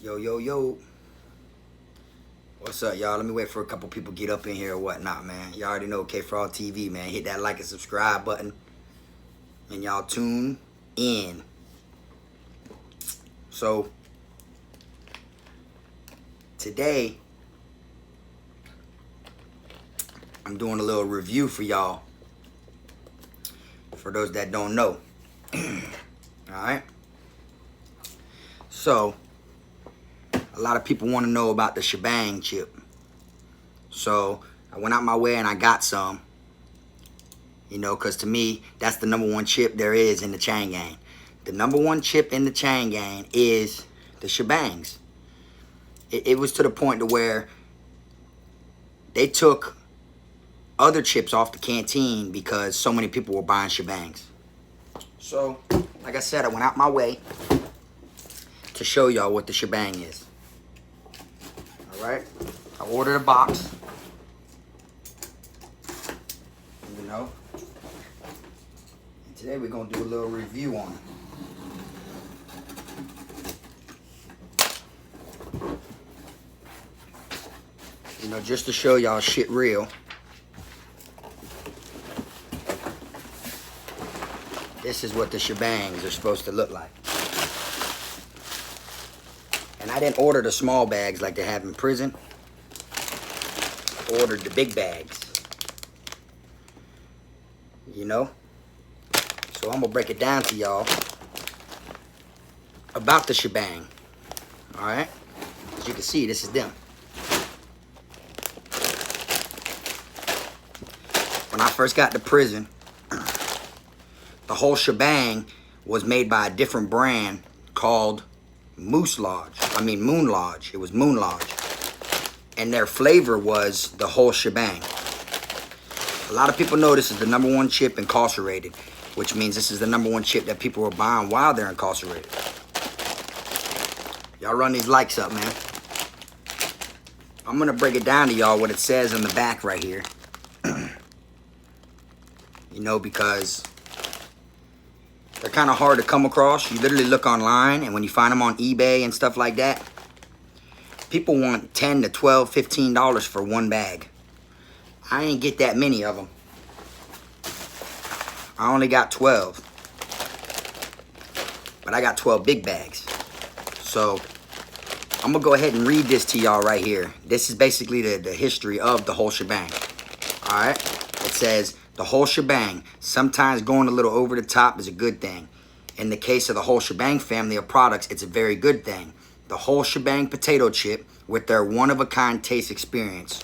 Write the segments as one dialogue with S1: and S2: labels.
S1: Yo, yo, yo. What's up, y'all? Let me wait for a couple people get up in here or whatnot, man. Y'all already know KFROG TV, man. Hit that like and subscribe button. And y'all tune in. So, today, I'm doing a little review for y'all. For those that don't know. Alright? So, a lot of people want to know about the Shabang Chip. So, I went out my way and I got some. You know, because to me, that's the #1 chip there is in the chain gang. The #1 chip in the chain gang is the Shabangs. It was to the point to where they took other chips off the canteen because so many people were buying Shabangs. So, like I said, I went out my way to show y'all what the Shabang is. Alright? I ordered a box. You know? And today we're going to do a little review on it. You know, just to show y'all shit real. This is what the Shabangs are supposed to look like. And I didn't order the small bags like they have in prison. I ordered the big bags. You know? So I'm going to break it down to y'all about the Shabang. Alright? As you can see, this is them. When I first got to prison, the Whole Shabang was made by a different brand called Moon Lodge. It was Moon Lodge. And their flavor was the Whole Shabang. A lot of people know this is the #1 chip incarcerated, which means this is the #1 chip that people were buying while they're incarcerated. Y'all run these likes up, man. I'm going to break it down to y'all what it says on the back right here. You know, because they're kind of hard to come across. You literally look online, and when you find them on eBay and stuff like that, people want $10 to $12, $15 for one bag. I ain't get that many of them. I only got 12. But I got 12 big bags. So, I'm going to go ahead and read this to y'all right here. This is basically the history of the Whole Shabang. Alright? It says, the Whole Shabang, sometimes going a little over the top is a good thing. In the case of the Whole Shabang family of products, it's a very good thing. The Whole Shabang potato chip, with their one-of-a-kind taste experience,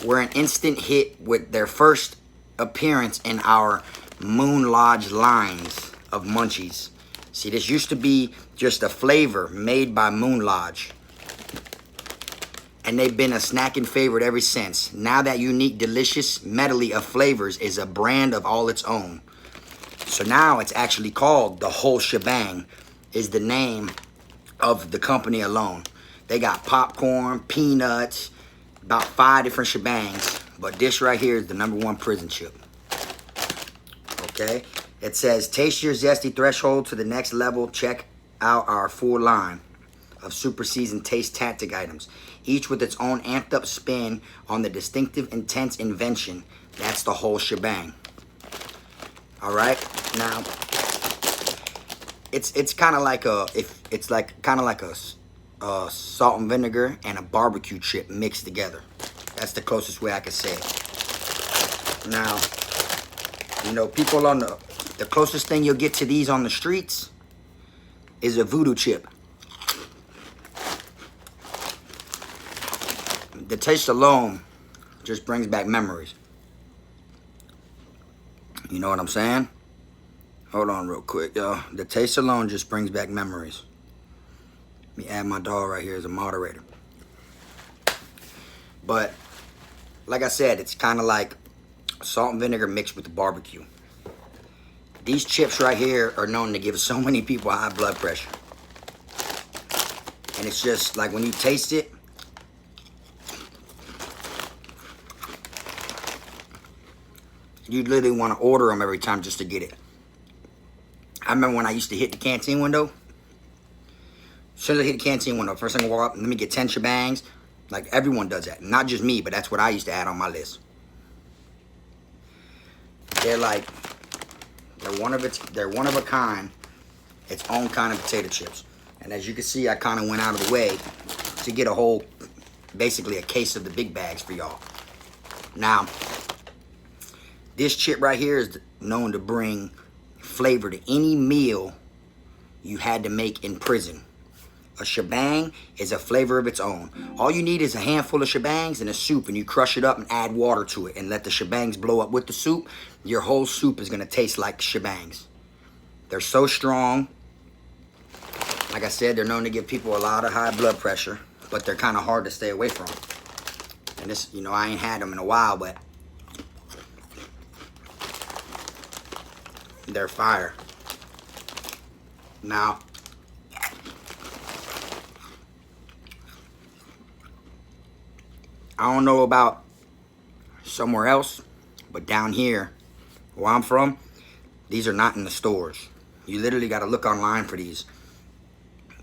S1: were an instant hit with their first appearance in our Moon Lodge lines of munchies. See, this used to be just a flavor made by Moon Lodge. And they've been a snacking favorite ever since. Now that unique, delicious medley of flavors is a brand of all its own. So now it's actually called the Whole Shabang, is the name of the company alone. They got popcorn, peanuts, about 5 different Shabangs. But this right here is the #1 prison chip. Okay? It says, taste your zesty threshold to the next level. Check out our full line of super seasoned taste tactic items, each with its own amped up spin on the distinctive intense invention. That's the Whole Shabang. All right, now it's kind of like a salt and vinegar and a barbecue chip mixed together. That's the closest way I could say it. Now, you know, people on the closest thing you'll get to these on the streets is a voodoo chip. The taste alone just brings back memories. You know what I'm saying? Hold on real quick, y'all. The taste alone just brings back memories. Let me add my dog right here as a moderator. But, like I said, it's kind of like salt and vinegar mixed with the barbecue. These chips right here are known to give so many people high blood pressure. And it's just like when you taste it, you literally want to order them every time just to get it. I remember when I used to hit the Canteen Window. As soon as I hit the canteen window, first thing I walk up, let me get 10 shebangs. Like, everyone does that. Not just me, but that's what I used to add on my list. They're like, they're one of a kind, its own kind of potato chips. And as you can see, I kind of went out of the way to get a whole, basically a case of the big bags for y'all. Now, this chip right here is known to bring flavor to any meal you had to make in prison. A shebang is a flavor of its own. All you need is a handful of shebangs and a soup, and you crush it up and add water to it and let the shebangs blow up with the soup. Your whole soup is going to taste like shebangs. They're so strong. Like I said, they're known to give people a lot of high blood pressure, but they're kind of hard to stay away from. And this, you know, I ain't had them in a while, but they're fire. Now, I don't know about somewhere else, but down here where I'm from, these are not in the stores. You literally got to look online for these.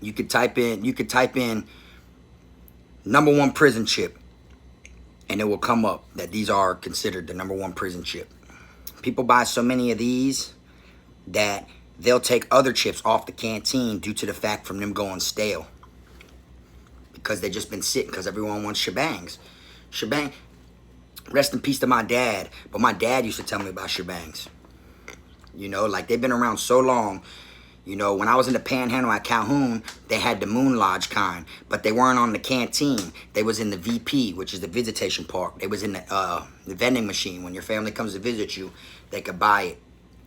S1: You could type in #1 prison chip, and it will come up that these are considered the #1 prison chip. People buy so many of these that they'll take other chips off the canteen due to the fact from them going stale, because they've just been sitting, because everyone wants shebangs. Shebang, rest in peace to my dad, but my dad used to tell me about shebangs. You know, like, they've been around so long. You know, when I was in the Panhandle at Calhoun, they had the Moon Lodge kind, but they weren't on the canteen. They was in the VP, which is the visitation park. They was in the vending machine. When your family comes to visit you, they could buy it,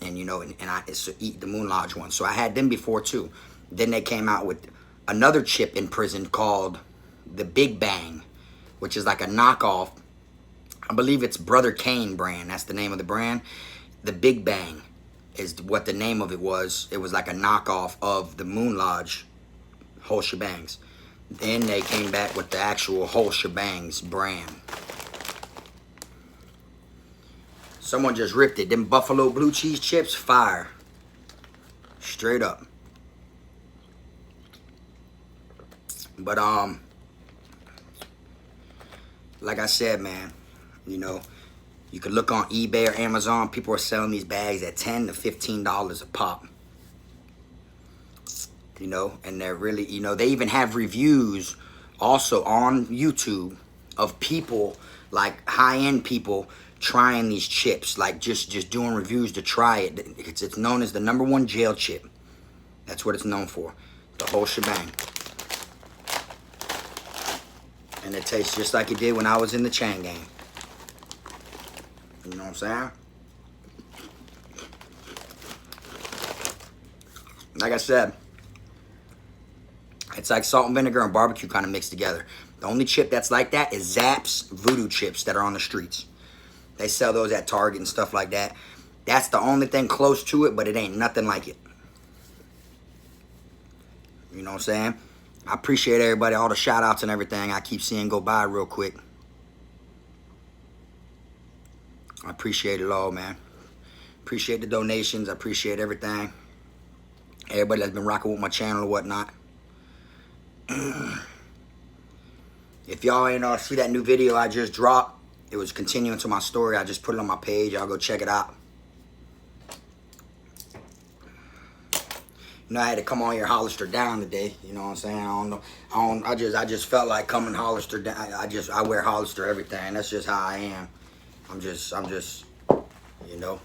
S1: and you know, and I eat the Moon Lodge one. So I had them before too. Then they came out with another chip in prison called the Big Bang, which is like a knockoff. I believe it's Brother Kane brand. That's the name of the brand. The Big Bang is what the name of it was. It was like a knockoff of the Moon Lodge Whole Shabangs. Then they came back with the actual Whole Shabangs brand. Someone just ripped it. Them Buffalo blue cheese chips, fire. Straight up. But like I said, man, you know, you could look on eBay or Amazon. People are selling these bags at $10 to $15 a pop. You know, and they're really, you know, they even have reviews also on YouTube of people, like high-end people, trying these chips, like just doing reviews to try it. It's known as the #1 jail chip. That's what it's known for, the Whole Shebang. And it tastes just like it did when I was in the chain gang. You know what I'm saying? Like I said, it's like salt and vinegar and barbecue kind of mixed together. The only chip that's like that is Zapp's Voodoo chips that are on the streets. They sell those at Target and stuff like that. That's the only thing close to it, but it ain't nothing like it. You know what I'm saying? I appreciate everybody, all the shout outs and everything I keep seeing go by real quick. I appreciate it all, man. Appreciate the donations. I appreciate everything. Everybody that's been rocking with my channel or whatnot. If y'all ain't see that new video I just dropped, it was continuing to my story. I just put it on my page. Y'all go check it out. You know, I had to come on here Hollister down today. You know what I'm saying? I don't know. I just felt like coming Hollister down. I wear Hollister everything. That's just how I am. I'm just, you know.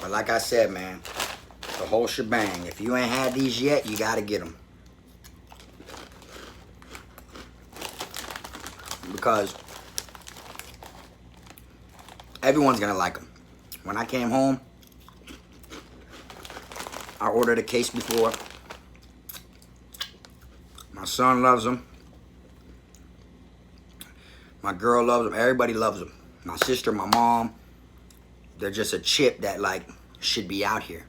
S1: But like I said, man, the Whole Shebang. If you ain't had these yet, you gotta get them. Because everyone's gonna like them. When I came home, I ordered a case before. My son loves them. My girl loves them. Everybody loves them. My sister, my mom. They're just a chip that like should be out here.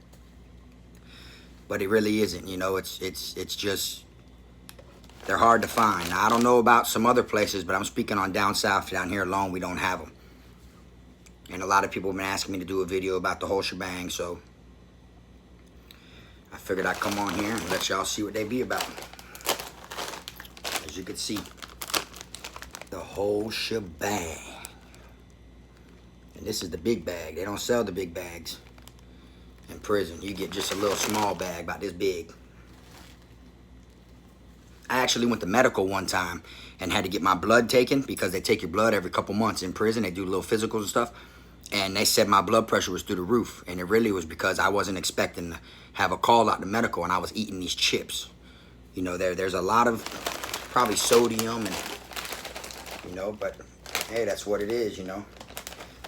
S1: But it really isn't. You know, it's just, they're hard to find. Now, I don't know about some other places, but I'm speaking on down south. Down here alone, we don't have them. And a lot of people have been asking me to do a video about the Whole Shebang, so I figured I'd come on here and let y'all see what they be about. As you can see, the whole shebang. And this is the big bag. They don't sell the big bags in prison. You get just a little small bag about this big. I actually went to medical one time and had to get my blood taken because they take your blood every couple months in prison. They do little physicals and stuff. And they said my blood pressure was through the roof. And it really was because I wasn't expecting to have a call out to medical and I was eating these chips. You know, there's a lot of probably sodium and, you know, but hey, that's what it is, you know.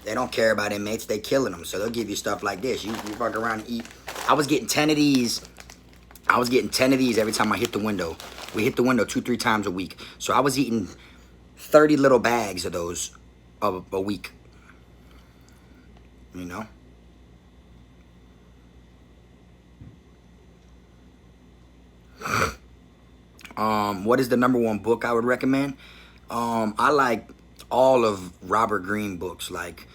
S1: They don't care about inmates. They killing them. So they'll give you stuff like this. You fuck around and eat. I was getting 10 of these. I was getting 10 of these every time I hit the window. We hit the window 2-3 times a week. So I was eating 30 little bags of those a week. You know? What is the #1 book I would recommend? I like all of Robert Greene books, like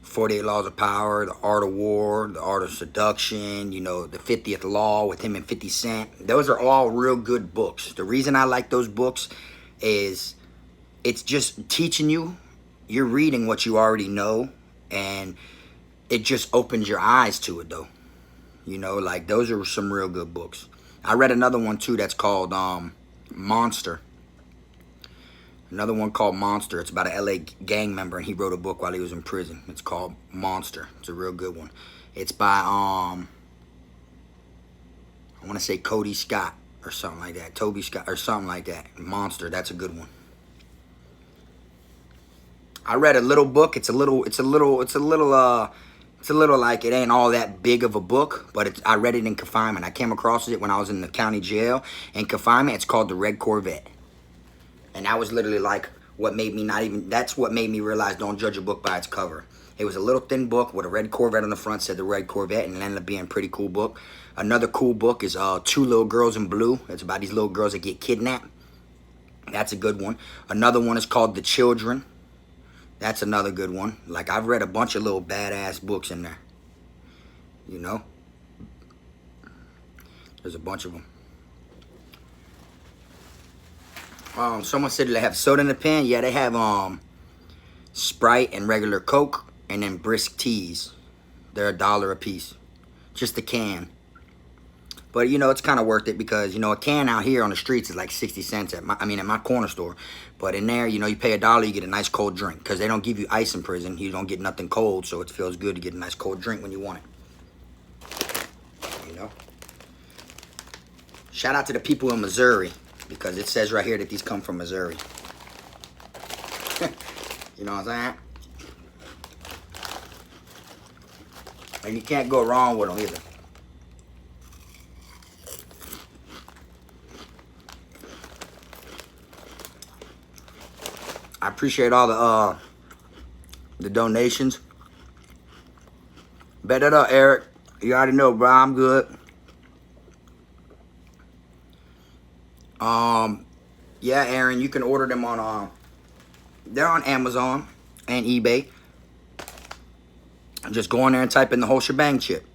S1: 48 Laws of Power, The Art of War, The Art of Seduction, you know, The 50th Law with him and 50 Cent. Those are all real good books. The reason I like those books is it's just teaching you. You're reading what you already know, and it just opens your eyes to it, though. You know, like, those are some real good books. I read another one, too, that's called Monster. Another one called Monster. It's about an LA gang member, and he wrote a book while he was in prison. It's called Monster. It's a real good one. It's by, I want to say Cody Scott or something like that. Toby Scott or something like that. Monster. That's a good one. I read a little book. It's a little like, it ain't all that big of a book, but I read it in confinement. I came across it when I was in the county jail in confinement. It's called the Red Corvette. And that was literally like what made me that's what made me realize don't judge a book by its cover. It was a little thin book with a red Corvette on the front, said the Red Corvette, and it ended up being a pretty cool book. Another cool book is Two Little Girls in Blue. It's about these little girls that get kidnapped. That's a good one. Another one is called The Children. That's another good one. Like, I've read a bunch of little badass books in there. You know? There's a bunch of them. Someone said they have soda in the pen. Yeah, they have Sprite and regular Coke, and then brisk teas. They're $1 a piece, just a can. But you know, it's kind of worth it because you know a can out here on the streets is like 60 cents at my corner store. But in there, you know, you pay $1, you get a nice cold drink because they don't give you ice in prison. You don't get nothing cold, so it feels good to get a nice cold drink when you want it. You know. Shout out to the people in Missouri. Because it says right here that these come from Missouri. You know what I'm saying? And you can't go wrong with them either. I appreciate all the donations. Bet that up, Eric. You already know, bro. I'm good. Yeah, Aaron, you can order them on, they're on Amazon and eBay. Just go in there and type in the Whole Shabang Chip.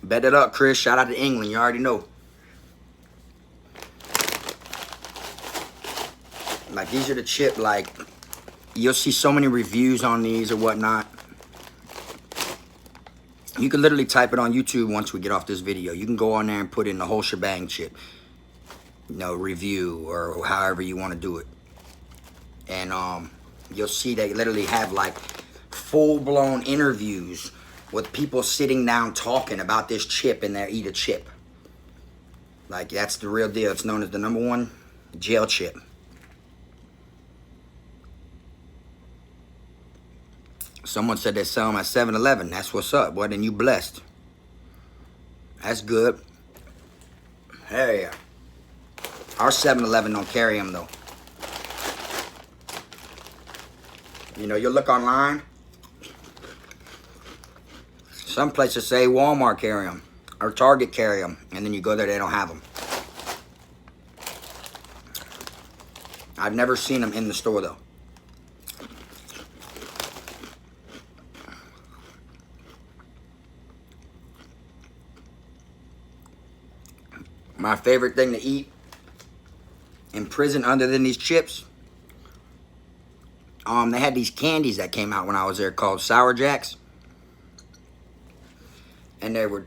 S1: Bet it up, Chris. Shout out to England. You already know. Like, these are the chip, like, you'll see so many reviews on these or whatnot. You can literally type it on YouTube once we get off this video. You can go on there and put in the Whole Shabang Chip, you know, review or however you want to do it. And you'll see they literally have like full-blown interviews with people sitting down talking about this chip and their eat a chip. Like, that's the real deal. It's known as the #1 jail chip. Someone said they sell them at 7-Eleven. That's what's up, boy. Then you blessed. That's good. Hell yeah. Our 7-Eleven don't carry them, though. You know, you look online. Some places say Walmart carry them. Or Target carry them. And then you go there, they don't have them. I've never seen them in the store, though. My favorite thing to eat in prison other than these chips, they had these candies that came out when I was there called Sour Jacks. And they were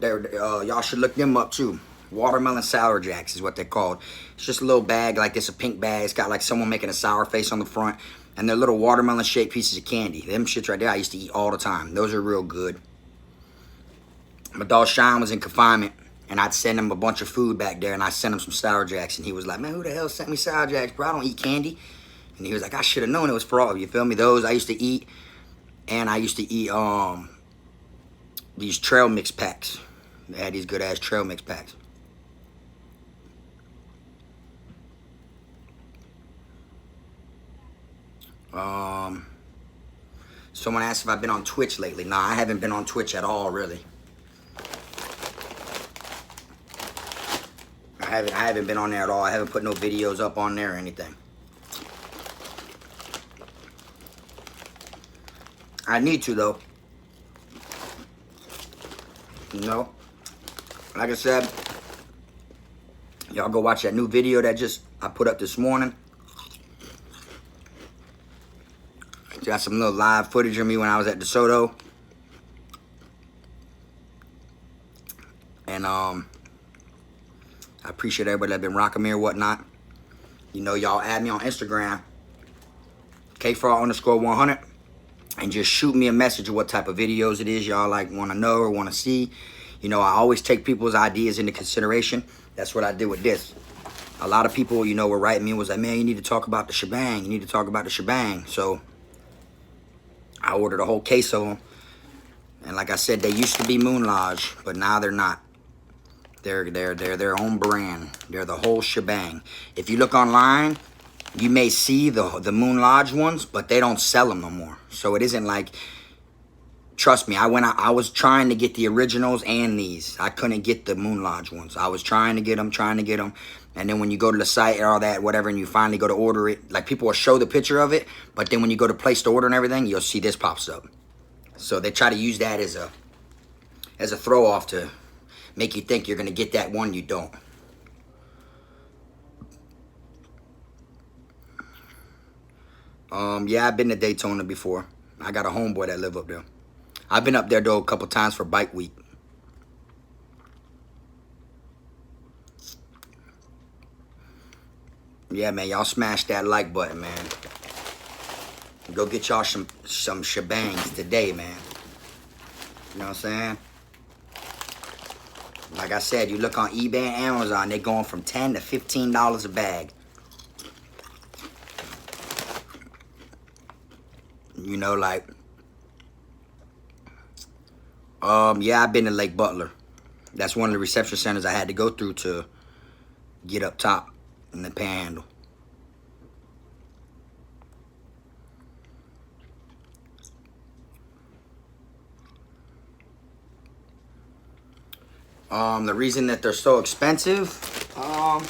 S1: y'all should look them up too. Watermelon Sour Jacks is what they're called. It's just a little bag like this, a pink bag. It's got like someone making a sour face on the front. And they're little watermelon shaped pieces of candy. Them shits right there I used to eat all the time. Those are real good. My dog Sean was in confinement. And I'd send him a bunch of food back there. And I sent him some Sour Jacks. And he was like, man, who the hell sent me Sour Jacks, bro? I don't eat candy. And he was like, I should have known it was for all. You feel me? Those I used to eat. And I used to eat these trail mix packs. They had these good ass trail mix packs. Someone asked if I've been on Twitch lately. Nah, I haven't been on Twitch at all, really. I haven't been on there at all. I haven't put no videos up on there or anything. I need to though. You know, like I said, y'all go watch that new video that I put up this morning. Got some little live footage of me when I was at DeSoto. And I appreciate everybody that been rocking me or whatnot. You know, y'all add me on Instagram, KFROG_100, and just shoot me a message of what type of videos it is y'all like want to know or want to see. You know, I always take people's ideas into consideration. That's what I did with this. A lot of people, you know, were writing me and was like, man, you need to talk about the Shabang. You need to talk about the Shabang. So I ordered a whole case of them. And like I said, they used to be Moon Lodge, but now they're not. They're their own brand. They're the Whole Shabang. If you look online, you may see the Moon Lodge ones, but they don't sell them no more. So it isn't like, trust me, I was trying to get the originals and these. I couldn't get the Moon Lodge ones. I was trying to get them. And then when you go to the site and all that, whatever, and you finally go to order it, like people will show the picture of it, but then when you go to place the order and everything, you'll see this pops up. So they try to use that as a throw off to make you think you're gonna get that one you don't. Yeah, I've been to Daytona before. I got a homeboy that live up there. I've been up there though a couple times for bike week. Yeah, man, y'all smash that like button, man. Go get y'all some shebangs today, man. You know what I'm saying? Like I said, you look on eBay and Amazon, they're going from $10 to $15 a bag. You know, like, yeah, I've been to Lake Butler. That's one of the reception centers I had to go through to get up top in the Panhandle. The reason that they're so expensive, well,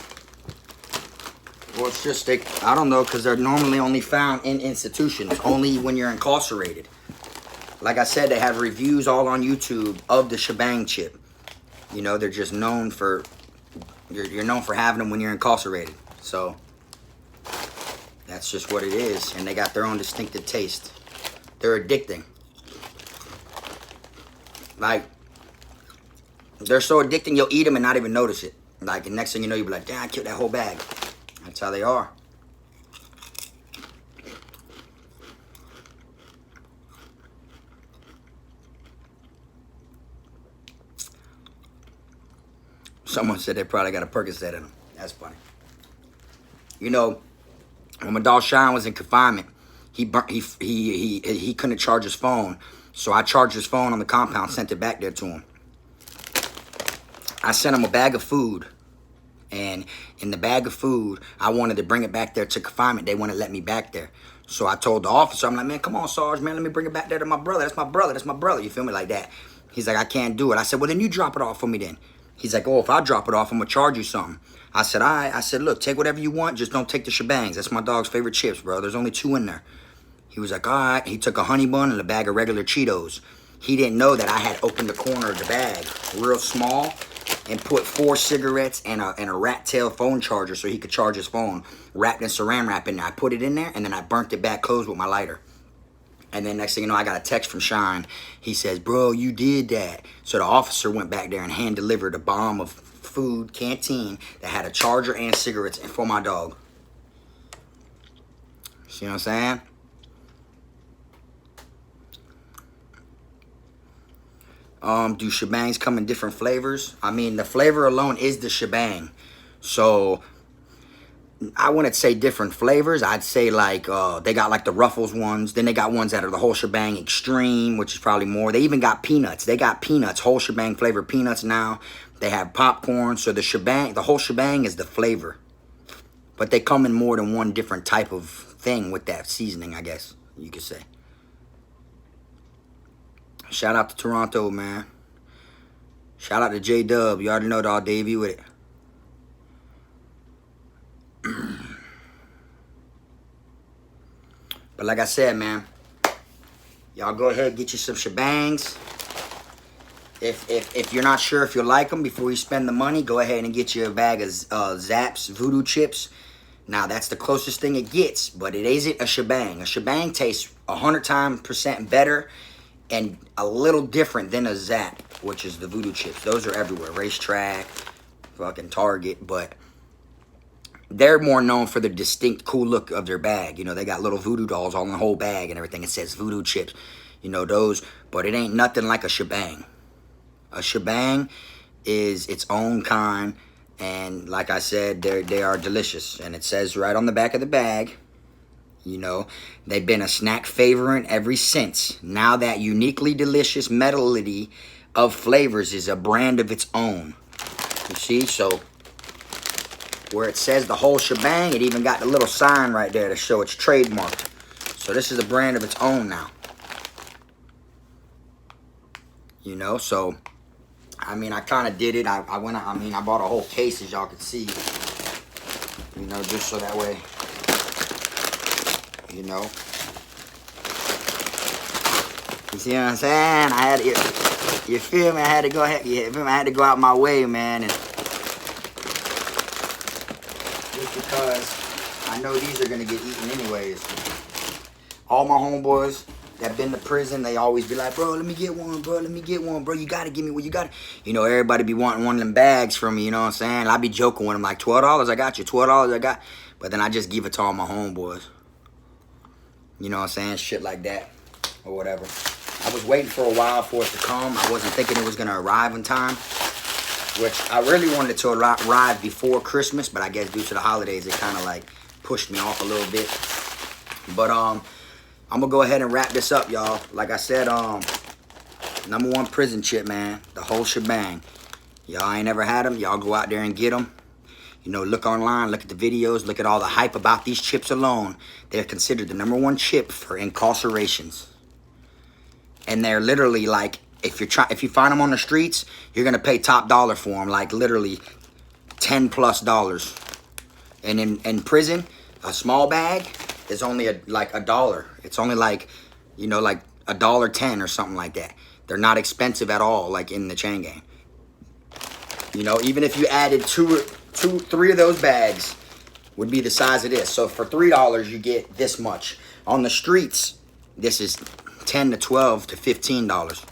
S1: it's just, I don't know, because they're normally only found in institutions, only when you're incarcerated. Like I said, they have reviews all on YouTube of the Shabang Chip. You know, they're just known for, you're known for having them when you're incarcerated. So, that's just what it is. And they got their own distinctive taste. They're addicting. Like, they're so addicting, you'll eat them and not even notice it. Like, the next thing you know, you'll be like, damn, I killed that whole bag. That's how they are. Someone said they probably got a Percocet in them. That's funny. You know, when my dog Sean was in confinement, he couldn't charge his phone. So I charged his phone on the compound, sent it back there to him. I sent him a bag of food. And in the bag of food, I wanted to bring it back there to confinement. They wouldn't let me back there. So I told the officer, I'm like, man, come on, Sarge, man, let me bring it back there to my brother. That's my brother. That's my brother. You feel me? Like that. He's like, I can't do it. I said, well, then you drop it off for me then. He's like, oh, if I drop it off, I'm going to charge you something. I said, all right. I said, look, take whatever you want. Just don't take the shebangs. That's my dog's favorite chips, bro. There's only 2 in there. He was like, all right. He took a honey bun and a bag of regular Cheetos. He didn't know that I had opened the corner of the bag real small. and put 4 cigarettes and a rat tail phone charger so he could charge his phone, wrapped in saran wrap in there. I put it in there, and then I burnt it back closed with my lighter. And then next thing you know, I got a text from Shine. He says, bro, you did that. So the officer went back there and hand delivered a bomb of food, canteen, that had a charger and cigarettes and for my dog. See what I'm saying? Do shebangs come in different flavors? I mean, the flavor alone is the shebang. So I wouldn't say different flavors. I'd say like they got like the Ruffles ones. Then they got ones that are the Whole Shabang Extreme, which is probably more. They even got peanuts. They got peanuts, Whole Shabang flavor peanuts now. They have popcorn. So the shebang, the Whole Shabang is the flavor. But they come in more than one different type of thing with that seasoning, I guess you could say. Shout out to Toronto, man. Shout out to J-Dub. You already know Dog Davey with it. But like I said, man, y'all go ahead and get you some shebangs. If you're not sure if you like them before you spend the money, go ahead and get you a bag of Zapp's Voodoo Chips. Now, that's the closest thing it gets, but it isn't a shebang. A shebang tastes 100% better and a little different than a Zap, which is the Voodoo Chips. Those are everywhere. Racetrack, fucking Target, but they're more known for the distinct cool look of their bag. You know, they got little voodoo dolls on the whole bag and everything. It says Voodoo Chips. You know, those, but it ain't nothing like a shebang. A shebang is its own kind, and like I said, they are delicious. And it says right on the back of the bag, you know, they've been a snack favorite ever since. Now that uniquely delicious medley of flavors is a brand of its own. You see, so where it says the Whole Shabang, it even got the little sign right there to show it's trademarked. So this is a brand of its own now. You know, so I mean, I kind of did it. I bought a whole case, as y'all can see. You know, just so that way, you know. You see what I'm saying? I had to, you feel me? I had to go ahead. You feel me? I had to go out my way, man, and just because I know these are gonna get eaten anyways. All my homeboys that been to prison, they always be like, bro, let me get one, bro, let me get one, bro, you gotta give me what you got. You know, everybody be wanting one of them bags from me, you know what I'm saying? I be joking with them like, $12, I got you, $12, I got. But then I just give it to all my homeboys. You know what I'm saying? Shit like that, or whatever. I was waiting for a while for it to come. I wasn't thinking it was gonna arrive in time, which I really wanted it to arrive before Christmas, but I guess due to the holidays, it kind of like pushed me off a little bit. But I'm gonna go ahead and wrap this up, y'all. Like I said, #1 prison chip, man, the Whole Shabang. Y'all ain't never had them, y'all go out there and get them. You know, look online, look at the videos, look at all the hype about these chips alone. They're considered the #1 chip for incarcerations. And they're literally like, if you find them on the streets, you're gonna pay top dollar for them, like literally $10+. And in prison, a small bag is only like $1. It's only like, you know, like $1.10 or something like that. They're not expensive at all, like in the chain gang. You know, even if you added three of those bags, would be the size of this. So for $3, you get this much. On the streets, this is $10 to $12 to $15.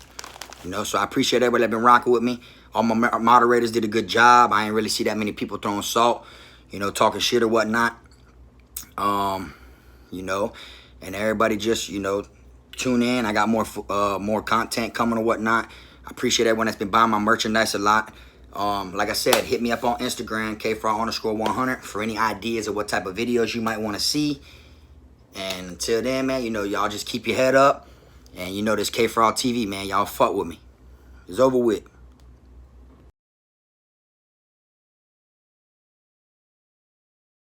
S1: You know, so I appreciate everybody that been rocking with me. All my moderators did a good job. I ain't really see that many people throwing salt, you know, talking shit or whatnot. You know, and everybody just, you know, tune in. I got more content coming or whatnot. I appreciate everyone that's been buying my merchandise a lot. Like I said, hit me up on Instagram, KFROG_100, for any ideas of what type of videos you might want to see. And until then, man, you know, y'all just keep your head up. And you know, this KFROG TV, man, y'all fuck with me. It's over with.